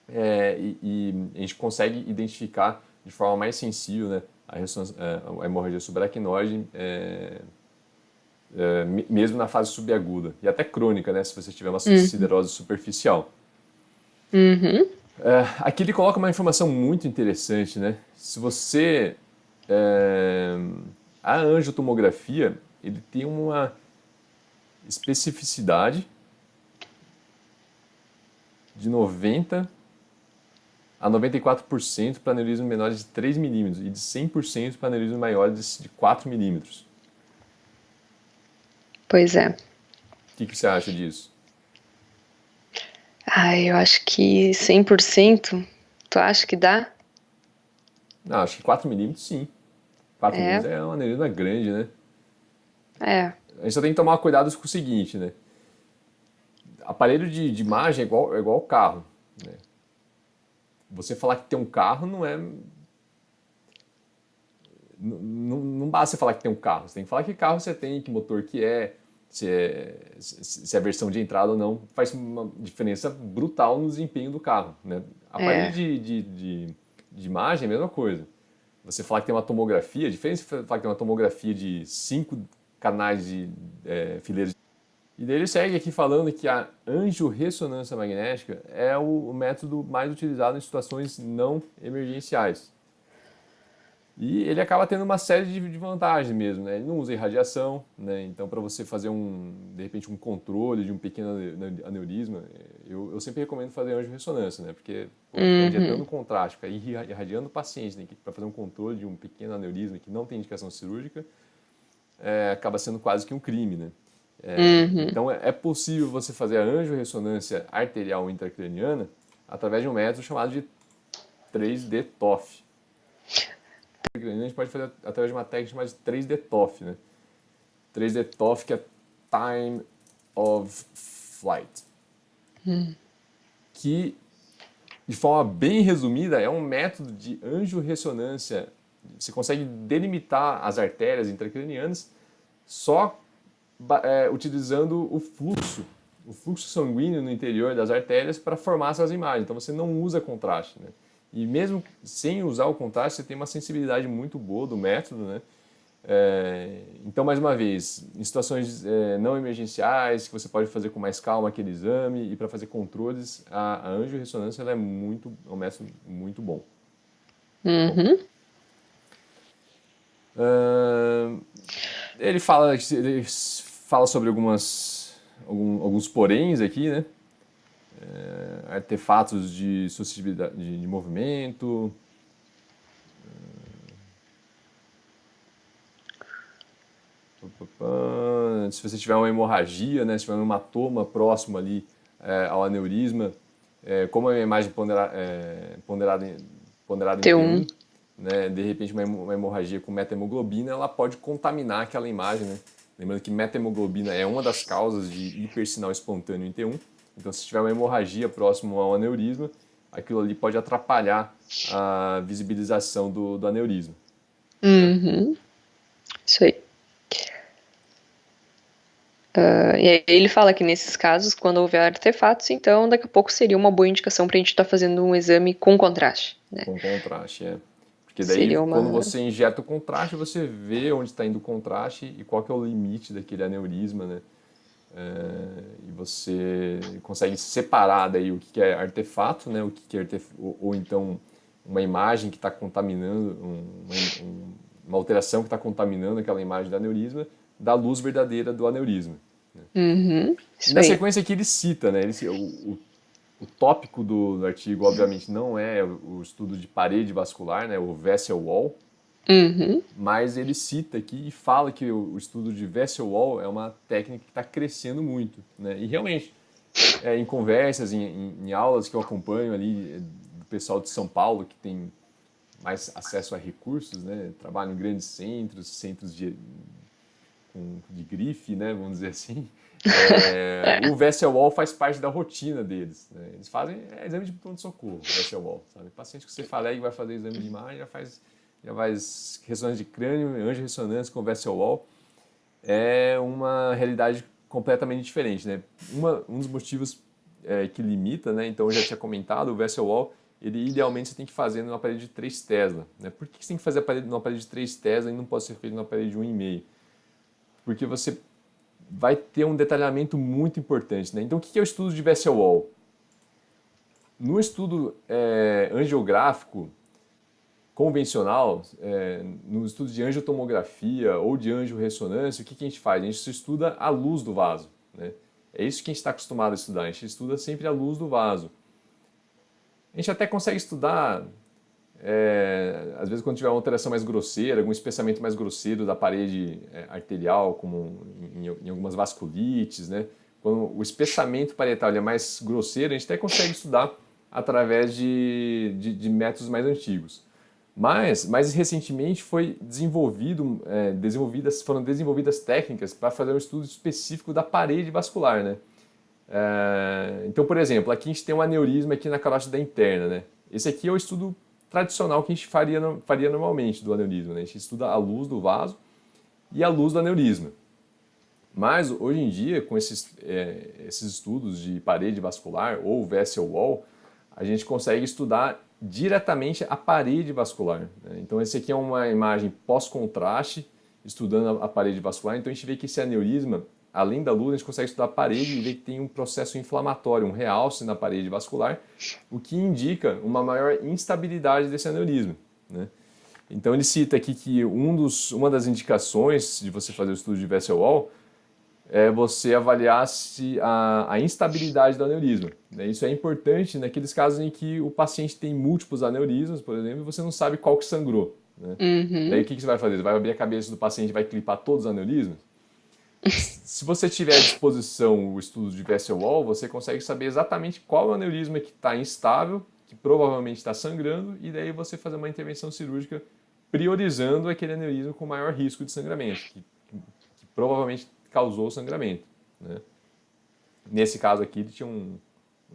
e a gente consegue identificar de forma mais sensível, né, a hemorragia subaracnoide mesmo na fase subaguda, e até crônica, né, se você tiver uma siderose superficial. Uhum. Aqui ele coloca uma informação muito interessante, né? Se você... a angiotomografia, ele tem uma especificidade de 90% a 94% para aneurismas menores de 3 milímetros e de 100% para aneurismas maiores de 4 milímetros. Pois é. O que você acha disso? Eu acho que 100%. Tu acha que dá? Não, acho que 4 milímetros sim. 4 milímetros é uma aneurisma grande, né? A gente só tem que tomar cuidado com o seguinte, né? Aparelho de imagem é igual carro, né? Você falar que tem um carro não é... Não basta você falar que tem um carro. Você tem que falar que carro você tem, que motor que é, se é a versão de entrada ou não. Faz uma diferença brutal no desempenho do carro, né? Aparelho de imagem é a mesma coisa. Você falar que tem uma tomografia, a diferença é falar que tem uma tomografia de 5 canais de fileiras. E daí ele segue aqui falando que a angiorressonância magnética é o método mais utilizado em situações não emergenciais. E ele acaba tendo uma série de vantagens mesmo, né? Ele não usa irradiação, né? Então, para você fazer de repente um controle de um pequeno aneurisma, eu sempre recomendo fazer angiorressonância, né? Porque injetando contraste, ficar irradiando o paciente, né? Para fazer um controle de um pequeno aneurisma que não tem indicação cirúrgica, acaba sendo quase que um crime, né? Então, é possível você fazer a angiorressonância arterial intracraniana através de um método chamado de 3D TOF. A gente pode fazer através de uma técnica chamada de 3D TOF, né? 3D TOF, que é Time of Flight. Que, de forma bem resumida, é um método de angiorressonância. Você consegue delimitar as artérias intracranianas só utilizando o fluxo sanguíneo no interior das artérias para formar essas imagens. Então você não usa contraste, né? E mesmo sem usar o contraste, você tem uma sensibilidade muito boa do método, né? Então, mais uma vez, em situações não emergenciais, que você pode fazer com mais calma aquele exame, e para fazer controles, a angiorressonância ela é um método muito bom. Ele fala sobre alguns poréns aqui, né? Artefatos de suscetibilidade de movimento. Se você tiver uma hemorragia, né? Se tiver um hematoma próximo ali ao aneurisma, como é uma imagem ponderada em T1, né? De repente uma hemorragia com metahemoglobina, ela pode contaminar aquela imagem, né? Lembrando que metahemoglobina é uma das causas de hipersinal espontâneo em T1. Então, se tiver uma hemorragia próximo ao aneurisma, aquilo ali pode atrapalhar a visibilização do aneurisma. Isso aí. E aí ele fala que nesses casos, quando houver artefatos, então daqui a pouco seria uma boa indicação para a gente estar fazendo um exame com contraste, né? Com contraste, Porque daí, quando você injeta o contraste, você vê onde está indo o contraste e qual que é o limite daquele aneurisma, né? E você consegue separar daí o que é artefato, né? O que é ou então uma imagem que está contaminando, uma alteração que está contaminando aquela imagem do aneurisma, da luz verdadeira do aneurisma. Né? Na sequência aqui ele cita, né? O tópico do artigo, obviamente, não é o estudo de parede vascular, né? O vessel wall, mas ele cita aqui e fala que o estudo de vessel wall é uma técnica que está crescendo muito, né? E realmente, em conversas, em aulas que eu acompanho ali do pessoal de São Paulo, que tem mais acesso a recursos, né? Trabalham em grandes centros de grife, né? Vamos dizer assim. O vessel wall faz parte da rotina deles, né? Eles fazem exame de pronto-socorro, vessel wall, sabe? Paciente que você fala aí que vai fazer exame de imagem, já faz ressonância de crânio, angiorressonância com vessel wall. É uma realidade completamente diferente, né? Um dos motivos que limita, né? Então eu já tinha comentado, o vessel wall, ele idealmente você tem que fazer no aparelho de 3 Tesla, né? Por que você tem que fazer no aparelho de 3 Tesla e não pode ser feito no aparelho de 1,5? Porque você vai ter um detalhamento muito importante, né? Então, o que é o estudo de vessel wall? No estudo angiográfico convencional, no estudo de angiotomografia ou de angiorressonância, o que a gente faz? A gente estuda a luz do vaso, né? É isso que a gente está acostumado a estudar, a gente estuda sempre a luz do vaso. A gente até consegue estudar, às vezes quando tiver uma alteração mais grosseira, algum espessamento mais grosseiro da parede arterial, como em algumas vasculites, né? Quando o espessamento parietal é mais grosseiro, a gente até consegue estudar através de métodos mais antigos. Mas, mais recentemente foram desenvolvidas técnicas para fazer um estudo específico da parede vascular, né? Então, por exemplo, aqui a gente tem um aneurisma aqui na carótida interna, né? Esse aqui é o estudo tradicional que a gente faria normalmente do aneurisma, né? A gente estuda a luz do vaso e a luz do aneurisma. Mas, hoje em dia, com esses estudos de parede vascular ou vessel wall, a gente consegue estudar diretamente a parede vascular, né? Então, esse aqui é uma imagem pós-contraste, estudando a parede vascular. Então, a gente vê que esse aneurisma, além da luz, a gente consegue estudar a parede e ver que tem um processo inflamatório, um realce na parede vascular, o que indica uma maior instabilidade desse aneurisma, né? Então, ele cita aqui que uma das indicações de você fazer o estudo de vessel wall é você avaliar a instabilidade do aneurisma, né? Isso é importante naqueles casos em que o paciente tem múltiplos aneurismas, por exemplo, e você não sabe qual que sangrou, né? Daí o que você vai fazer? Você vai abrir a cabeça do paciente e vai clipar todos os aneurismas? Se você tiver à disposição o estudo de vessel wall, você consegue saber exatamente qual é o aneurisma que está instável, que provavelmente está sangrando, e daí você fazer uma intervenção cirúrgica priorizando aquele aneurisma com maior risco de sangramento, que provavelmente causou o sangramento, né? Nesse caso aqui, ele tinha um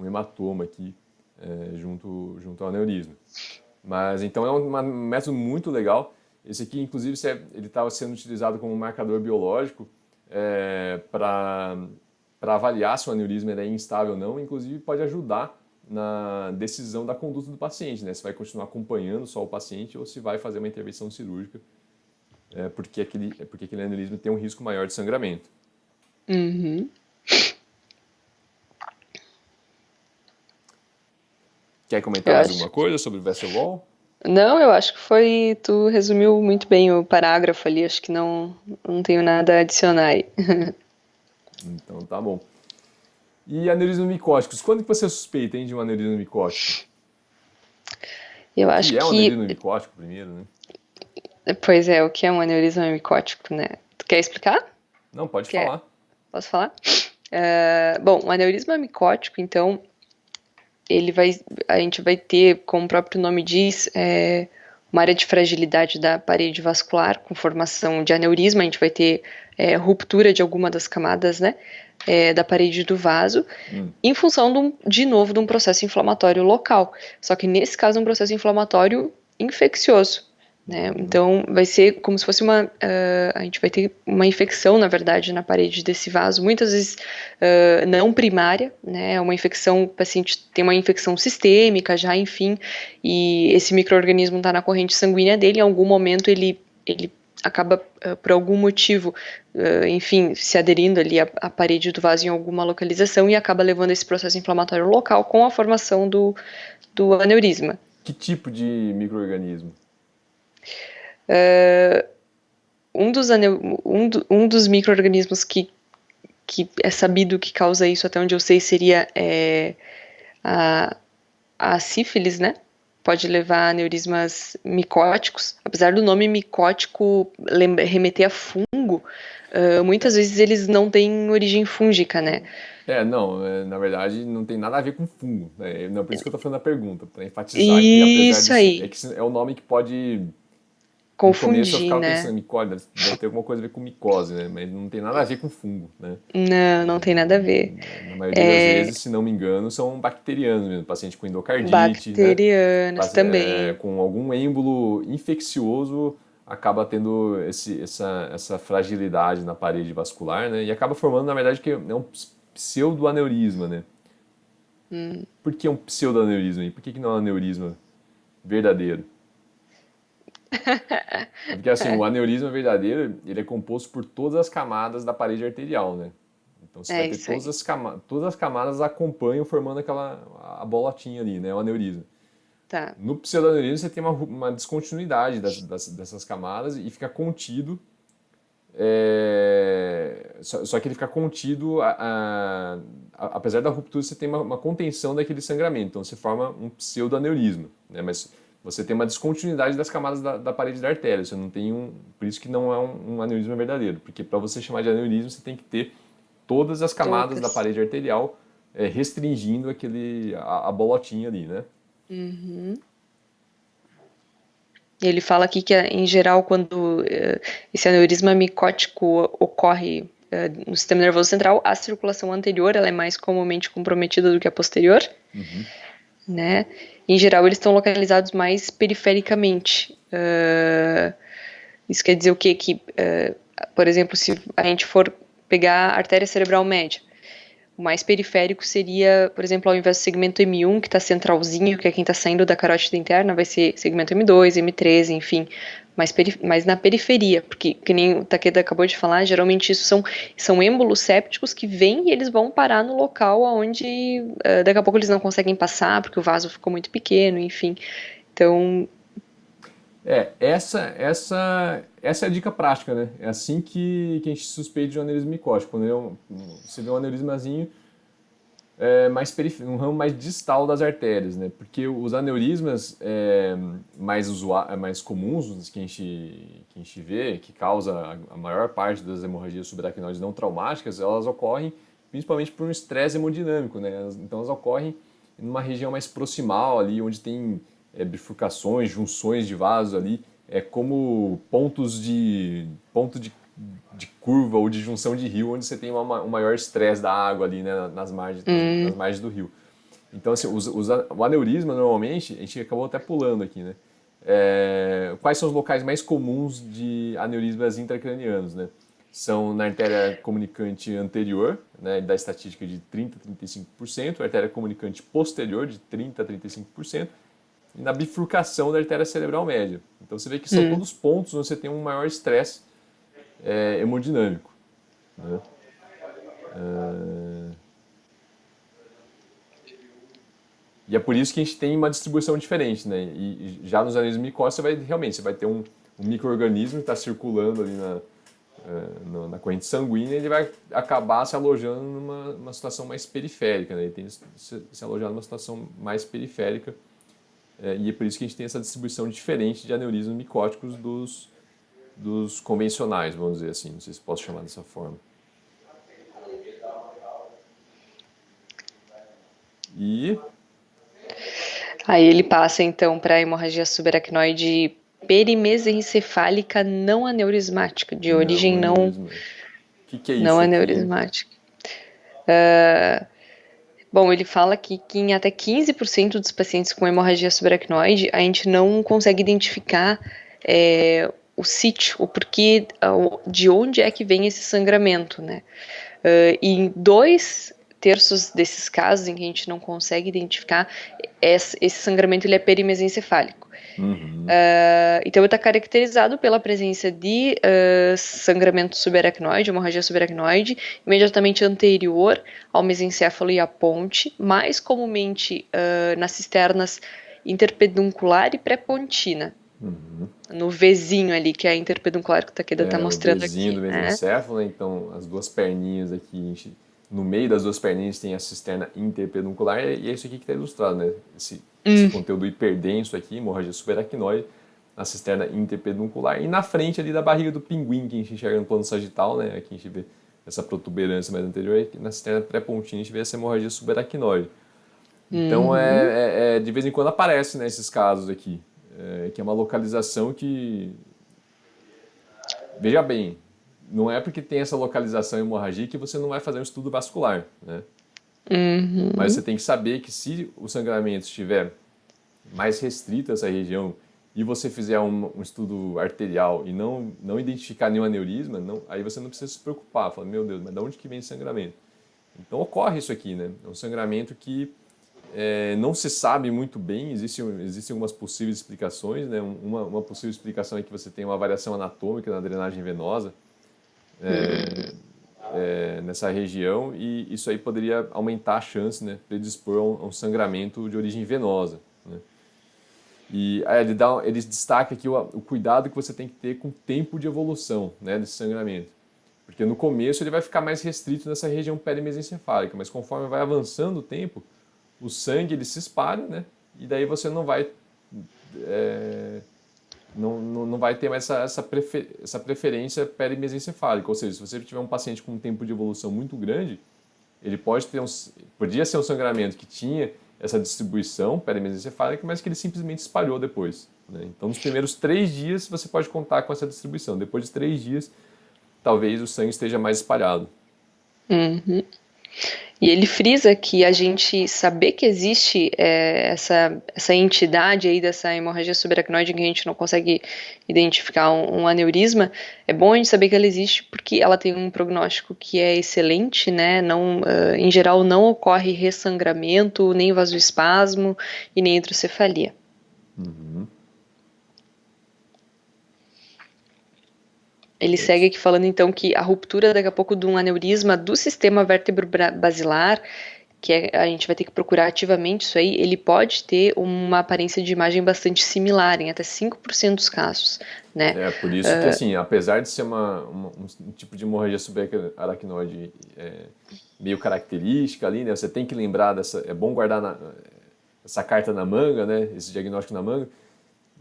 hematoma aqui junto ao aneurisma. Mas então é um método muito legal. Esse aqui, inclusive, ele estava sendo utilizado como marcador biológico para avaliar se o aneurisma é instável ou não. Inclusive, pode ajudar na decisão da conduta do paciente, né? Se vai continuar acompanhando só o paciente ou se vai fazer uma intervenção cirúrgica, porque aquele aneurisma tem um risco maior de sangramento. Uhum. Quer comentar mais alguma coisa sobre o vessel wall? Não, eu acho que tu resumiu muito bem o parágrafo ali, acho que não tenho nada a adicionar aí. Então tá bom. E aneurismas micóticos, quando que você suspeita, hein, de um aneurisma micótico? Eu acho que é um aneurisma micótico primeiro, né? Pois é, o que é um aneurisma micótico, né? Tu quer explicar? Não, pode falar. Posso falar? Bom, o aneurisma micótico, então, a gente vai ter, como o próprio nome diz, uma área de fragilidade da parede vascular com formação de aneurisma. A gente vai ter ruptura de alguma das camadas, né, da parede do vaso, em função, de um processo inflamatório local. Só que nesse caso é um processo inflamatório infeccioso, né? Então vai ser como se fosse a gente vai ter uma infecção, na verdade, na parede desse vaso, muitas vezes não primária, né? Uma infecção, o paciente tem uma infecção sistêmica já, enfim, e esse micro-organismo está na corrente sanguínea dele, em algum momento ele acaba, por algum motivo, enfim, se aderindo ali à parede do vaso em alguma localização e acaba levando esse processo inflamatório local com a formação do aneurisma. Que tipo de micro-organismo? Um dos micro-organismos que é sabido que causa isso, até onde eu sei, seria a sífilis, né? Pode levar a aneurismas micóticos. Apesar do nome micótico remeter a fungo, muitas vezes eles não têm origem fúngica, né? Na verdade não tem nada a ver com fungo, né? Não, por isso que eu tô fazendo a pergunta, para enfatizar isso que aí. É o nome que pode confundir, no começo eu ficava né? pensando, micose, deve ter alguma coisa a ver com micose, né? Mas não tem nada a ver com fungo, né? Não tem nada a ver. Na maioria das vezes, se não me engano, são bacterianos mesmo, paciente com endocardite, Bacterianos né? também. Com algum êmbolo infeccioso, acaba tendo essa fragilidade na parede vascular, né? E acaba formando, na verdade, que é um pseudoaneurisma, né? Por que é um pseudoaneurisma? E por que não é um aneurisma verdadeiro? Porque assim, o aneurisma verdadeiro, ele é composto por todas as camadas da parede arterial, né? Então você vai ter isso aí. todas as camadas acompanham formando a bolotinha ali, né? O aneurisma. Tá. No pseudoaneurisma você tem uma descontinuidade dessas camadas e fica contido. Só que ele fica contido, apesar da ruptura, você tem uma contenção daquele sangramento, então você forma um pseudoaneurisma, né? Mas você tem uma descontinuidade das camadas da parede da artéria, você não tem por isso que não é um aneurisma verdadeiro, porque para você chamar de aneurisma você tem que ter todas as camadas da Todas. parede arterial restringindo a bolotinha ali, né? Uhum. Ele fala aqui que, em geral, quando esse aneurisma micótico ocorre no sistema nervoso central, a circulação anterior ela é mais comumente comprometida do que a posterior, né? Em geral, eles estão localizados mais perifericamente. Isso quer dizer o quê? Que, por exemplo, se a gente for pegar a artéria cerebral média, o mais periférico seria, por exemplo, ao invés do segmento M1, que está centralzinho, que é quem está saindo da carótida interna, vai ser segmento M2, M13, enfim, mais na periferia, porque, que nem o Takeda acabou de falar, geralmente isso são êmbolos sépticos que vêm e eles vão parar no local onde daqui a pouco eles não conseguem passar, porque o vaso ficou muito pequeno, enfim. Então, Essa é a dica prática, né? É assim que a gente suspeita de um aneurisma micótico. Quando você vê um aneurismazinho um ramo mais distal das artérias, né? Porque os aneurismas mais comuns que a gente vê, que causa a maior parte das hemorragias subaracnoides não traumáticas, elas ocorrem principalmente por um estresse hemodinâmico, né? Então elas ocorrem numa região mais proximal ali, onde tem bifurcações, junções de vasos ali, como ponto de curva ou de junção de rio, onde você tem um maior estresse da água ali, né, nas margens do rio. Então, assim, o aneurisma, normalmente, a gente acabou até pulando aqui, né? Quais são os locais mais comuns de aneurismas intracranianos, né? São na artéria comunicante anterior, né, da estatística de 30% a 35%, a artéria comunicante posterior de 30% a 35%, e na bifurcação da artéria cerebral média. Então você vê que são todos pontos onde você tem um maior estresse hemodinâmico, né? E é por isso que a gente tem uma distribuição diferente, né? E já nos aneurismas micóticos você vai ter um micro-organismo que está circulando ali na corrente sanguínea e ele vai acabar se alojando numa situação mais periférica, né? Ele tem se alojado numa situação mais periférica e é por isso que a gente tem essa distribuição diferente de aneurismas micóticos dos convencionais, vamos dizer assim, não sei se posso chamar dessa forma. E aí ele passa então para a hemorragia subaracnoide perimesencefálica não aneurismática, de origem não que é não isso aqui? aneurismática. Bom, ele fala que em até 15% dos pacientes com hemorragia subaracnoide, a gente não consegue identificar o sítio, o porquê, de onde é que vem esse sangramento, né? E em 2/3 desses casos em que a gente não consegue identificar, esse sangramento ele é perimesencefálico. Então, ele está caracterizado pela presença de sangramento subaracnoide, hemorragia subaracnoide, imediatamente anterior ao mesencéfalo e à ponte, mais comumente nas cisternas interpeduncular e pré-pontina. No Vzinho ali, que é a interpeduncular que o Takeda está mostrando aqui. O Vzinho do mesencéfalo, né? Então as duas perninhas aqui, no meio das duas perninhas tem a cisterna interpeduncular e é isso aqui que está ilustrado, né? Esse conteúdo hiperdenso aqui, hemorragia subaracnoide, na cisterna interpeduncular e na frente ali da barriga do pinguim que a gente enxerga no plano sagital, né? Aqui a gente vê essa protuberância mais anterior e na cisterna pré-pontina a gente vê essa hemorragia subaracnoide. Então de vez em quando aparece, né, esses casos aqui, que é uma localização que, veja bem, não é porque tem essa localização em hemorragia que você não vai fazer um estudo vascular, né? Mas você tem que saber que se o sangramento estiver mais restrito a essa região e você fizer um estudo arterial e não identificar nenhum aneurisma, aí você não precisa se preocupar. Fala, meu Deus, mas de onde que vem esse sangramento? Então ocorre isso aqui, né? É um sangramento que não se sabe muito bem, existem algumas possíveis explicações, né? Uma possível explicação é que você tem uma variação anatômica na drenagem venosa nessa região, e isso aí poderia aumentar a chance, né? Predispor a um sangramento de origem venosa, né? E aí ele destaca aqui o cuidado que você tem que ter com o tempo de evolução, né, desse sangramento. Porque no começo ele vai ficar mais restrito nessa região perimesencefálica, mas conforme vai avançando o tempo, o sangue ele se espalha, né? E daí você não vai não vai ter mais essa preferência perimesencefálica. Ou seja, se você tiver um paciente com um tempo de evolução muito grande, ele podia ser um sangramento que tinha essa distribuição perimesencefálica, mas que ele simplesmente espalhou depois, né? Então, nos primeiros 3 dias você pode contar com essa distribuição. Depois de 3 dias, talvez o sangue esteja mais espalhado. Uhum. E ele frisa que a gente saber que existe essa entidade aí dessa hemorragia subaracnoide que a gente não consegue identificar um aneurisma, é bom a gente saber que ela existe porque ela tem um prognóstico que é excelente, né? Não, em geral não ocorre ressangramento, nem vasoespasmo e nem hidrocefalia. Uhum. Ele segue aqui falando então que a ruptura daqui a pouco de um aneurisma do sistema vértebro-basilar, a gente vai ter que procurar ativamente isso aí, ele pode ter uma aparência de imagem bastante similar, em até 5% dos casos, né? É por isso que, assim, apesar de ser um tipo de hemorragia subaracnoide meio característica ali, né? Você tem que lembrar é bom guardar essa carta na manga, né? Esse diagnóstico na manga.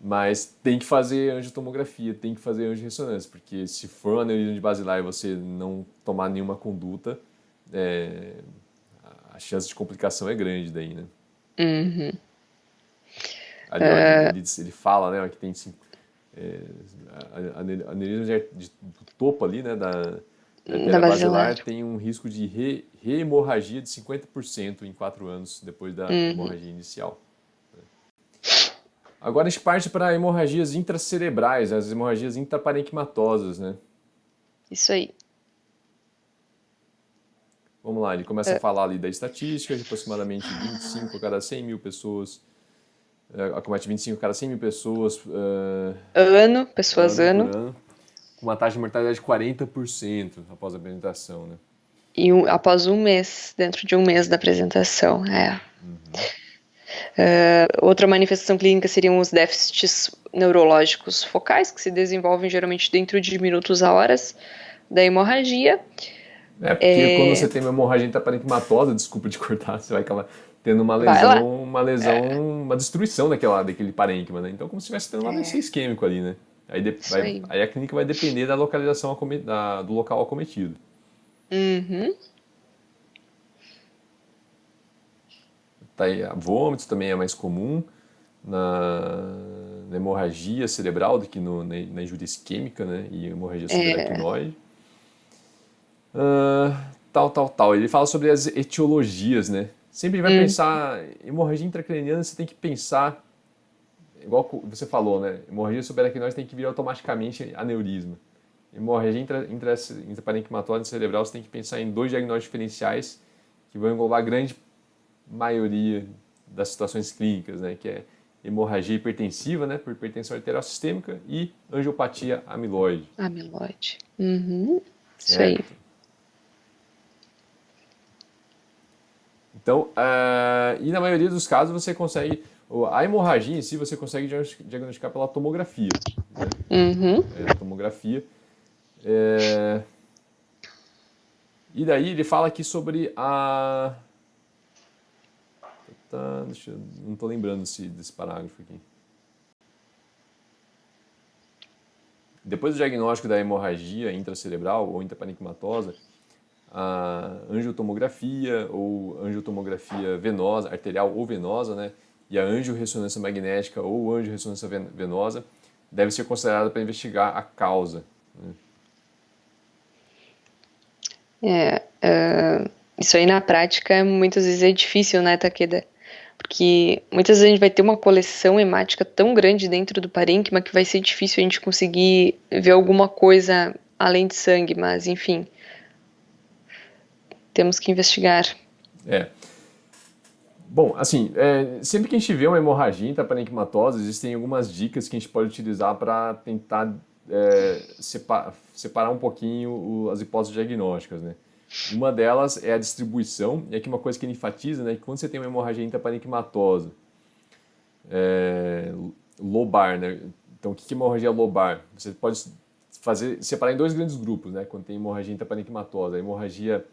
Mas tem que fazer angiotomografia, tem que fazer angiorressonância, porque se for um aneurisma de basilar e você não tomar nenhuma conduta, a chance de complicação é grande daí, né? Uhum. Ali, ele fala, né, que tem aneurisma do topo ali, né, da artéria basilar tem um risco de reemorragia de 50% em 4 anos depois da hemorragia inicial. Agora a gente parte para hemorragias intracerebrais, as hemorragias intraparenquimatosas, né? Isso aí. Vamos lá, ele começa a falar ali da estatística, de aproximadamente 25 a cada 100 mil pessoas, acomete 25 a cada 100 mil pessoas pessoas ano, com uma taxa de mortalidade de 40% após a apresentação, né? E após um mês, dentro de um mês da apresentação, outra manifestação clínica seriam os déficits neurológicos focais, que se desenvolvem geralmente dentro de minutos a horas da hemorragia. Porque quando você tem uma hemorragia intraparenquimatosa, desculpa de cortar, você vai acabar tendo uma lesão, uma destruição daquele parênquima, né? Então, como se estivesse tendo um AVC isquêmico ali, né? Aí a clínica vai depender da localização do local acometido. Uhum. Tá aí, vômitos também é mais comum na hemorragia cerebral do que na injúria isquêmica, né? E hemorragia subaracnoide. Tal. Ele fala sobre as etiologias, né? Sempre vai pensar, hemorragia intracraniana, você tem que pensar, igual você falou, né? Hemorragia subaracnoide tem que vir automaticamente aneurisma. Hemorragia intraparenquimatosa cerebral, você tem que pensar em 2 diagnósticos diferenciais que vão englobar a grande maioria das situações clínicas, né? Que é hemorragia hipertensiva, né? Por hipertensão arterial sistêmica e angiopatia amiloide. Amiloide. Uhum. Isso aí. Então, e na maioria dos casos você consegue, a hemorragia em si você consegue diagnosticar pela tomografia, né? Uhum. A tomografia. E daí ele fala aqui sobre não estou lembrando desse parágrafo aqui. Depois do diagnóstico da hemorragia intracerebral ou intraparenquimatosa, a angiotomografia ou angiotomografia venosa, arterial ou venosa, né, e a angiorressonância magnética ou angiorressonância venosa deve ser considerada para investigar a causa, né? Isso aí na prática muitas vezes é difícil, né, Takeda? Porque muitas vezes a gente vai ter uma coleção hemática tão grande dentro do parênquima que vai ser difícil a gente conseguir ver alguma coisa além de sangue, mas enfim, temos que investigar. Bom, assim, sempre que a gente vê uma hemorragia intraparenquimatosa, existem algumas dicas que a gente pode utilizar para tentar separar um pouquinho as hipóteses diagnósticas, né? Uma delas é a distribuição, e aqui uma coisa que ele enfatiza, né, que quando você tem uma hemorragia intraparenquimatosa lobar, né? Então, o que é hemorragia lobar? Você pode separar em dois grandes grupos, né? Quando tem hemorragia intraparenquimatosa, a hemorragia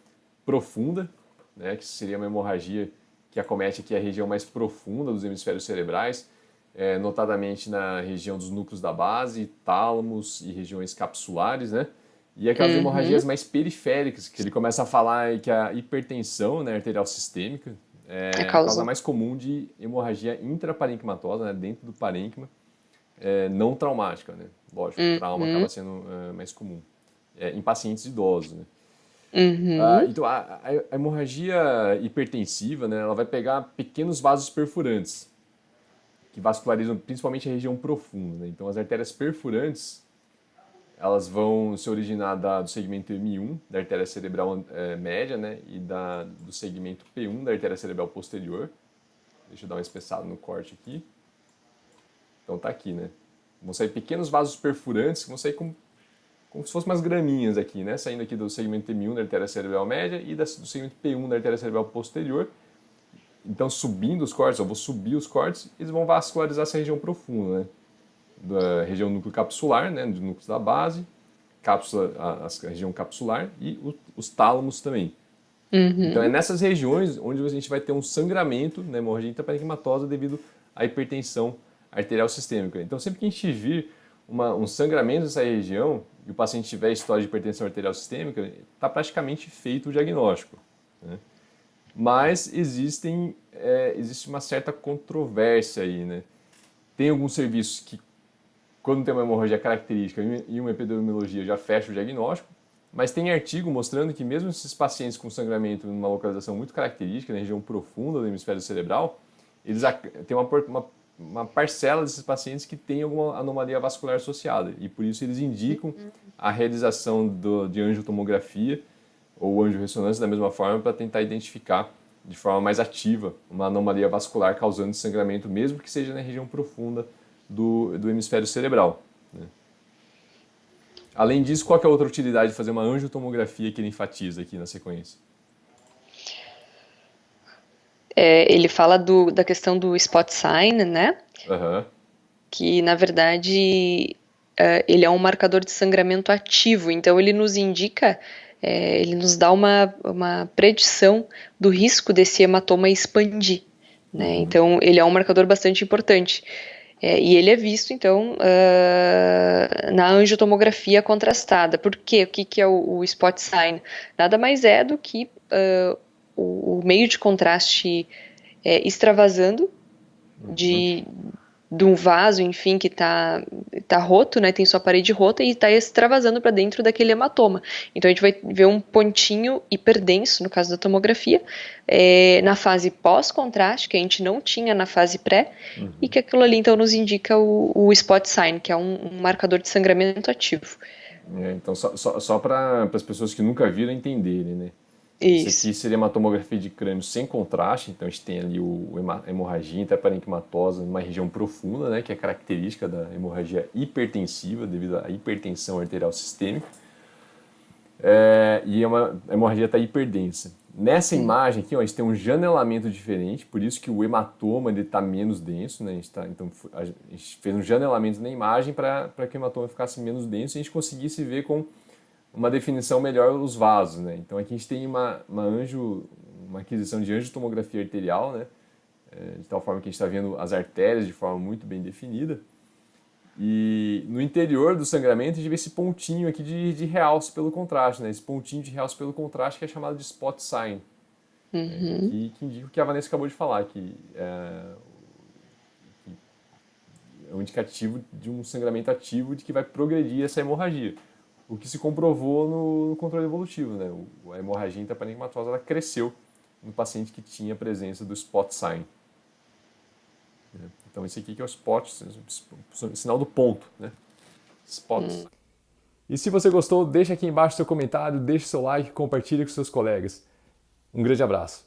profunda, né? Que seria uma hemorragia que acomete aqui a região mais profunda dos hemisférios cerebrais, notadamente na região dos núcleos da base, tálamos e regiões capsulares, né? E aquelas hemorragias mais periféricas, que ele começa a falar que a hipertensão, né, arterial sistêmica é a causa mais comum de hemorragia intraparenquimatosa, né, dentro do parênquima, não traumática, né? Lógico, trauma acaba sendo mais comum em pacientes idosos, né? Então, a hemorragia hipertensiva, né, ela vai pegar pequenos vasos perfurantes, que vascularizam principalmente a região profunda, né? Então, as artérias perfurantes, elas vão se originar do segmento M1, da artéria cerebral média, né, e do segmento P1, da artéria cerebral posterior. Deixa eu dar uma espessada no corte aqui. Então, tá aqui, né? Vão sair pequenos vasos perfurantes, que vão sair como se fossem umas graminhas aqui, né? Saindo aqui do segmento M1 da artéria cerebral média e do segmento P1 da artéria cerebral posterior. Então, subindo os cortes, eu vou subir os cortes, eles vão vascularizar essa região profunda, né? Da região núcleo capsular, né? Dos núcleos da base, a região capsular e os tálamos também. Então, é nessas regiões onde a gente vai ter um sangramento, né? Hemorragia intraparenquimatosa devido à hipertensão arterial sistêmica. Então, sempre que a gente vir um sangramento nessa região e o paciente tiver história de hipertensão arterial sistêmica, está praticamente feito o diagnóstico, né? Mas existe uma certa controvérsia aí, né? Tem alguns serviços que, quando tem uma hemorragia característica e uma epidemiologia, já fecha o diagnóstico, mas tem artigo mostrando que mesmo esses pacientes com sangramento numa localização muito característica, na região profunda do hemisfério cerebral, eles têm uma parcela desses pacientes que tem alguma anomalia vascular associada, e por isso eles indicam a realização de angiotomografia ou angiorressonância da mesma forma para tentar identificar de forma mais ativa uma anomalia vascular causando sangramento, mesmo que seja na região profunda do hemisfério cerebral, né? Além disso, qual que é a outra utilidade de fazer uma angiotomografia que ele enfatiza aqui na sequência? Ele fala da questão do spot sign, né? Que, na verdade, ele é um marcador de sangramento ativo. Então, ele nos indica, ele nos dá uma predição do risco desse hematoma expandir, né? Então, ele é um marcador bastante importante. E ele é visto, então, na angiotomografia contrastada. Por quê? O que é o spot sign? Nada mais é do que o meio de contraste extravasando de um vaso, enfim, que tá roto, né, tem sua parede rota e está extravasando para dentro daquele hematoma. Então a gente vai ver um pontinho hiperdenso, no caso da tomografia, na fase pós-contraste, que a gente não tinha na fase pré, e que aquilo ali então nos indica o spot sign, que é um marcador de sangramento ativo. Então, só para as pessoas que nunca viram entenderem, né? Isso. Esse aqui seria uma tomografia de crânio sem contraste, então a gente tem ali a hemorragia intraparenquimatosa numa região profunda, né, que é característica da hemorragia hipertensiva devido à hipertensão arterial sistêmica, e a hemorragia está hiperdensa. Nessa imagem aqui, ó, a gente tem um janelamento diferente, por isso que o hematoma está menos denso, né? Então a gente fez um janelamento na imagem para que o hematoma ficasse menos denso e a gente conseguisse ver com uma definição melhor os vasos, né? Então aqui a gente tem uma aquisição de angiotomografia arterial, né? De tal forma que a gente está vendo as artérias de forma muito bem definida. E no interior do sangramento a gente vê esse pontinho aqui de realce pelo contraste, né? Esse pontinho de realce pelo contraste que é chamado de spot sign, que indica o que a Vanessa acabou de falar, que é um indicativo de um sangramento ativo de que vai progredir essa hemorragia. O que se comprovou no controle evolutivo, né? A hemorragia intraparenquimatosa ela cresceu no paciente que tinha a presença do spot sign. Então esse aqui que é o spot, o sinal do ponto, né? Spot sign. E se você gostou, deixa aqui embaixo seu comentário, deixa seu like, compartilhe com seus colegas. Um grande abraço.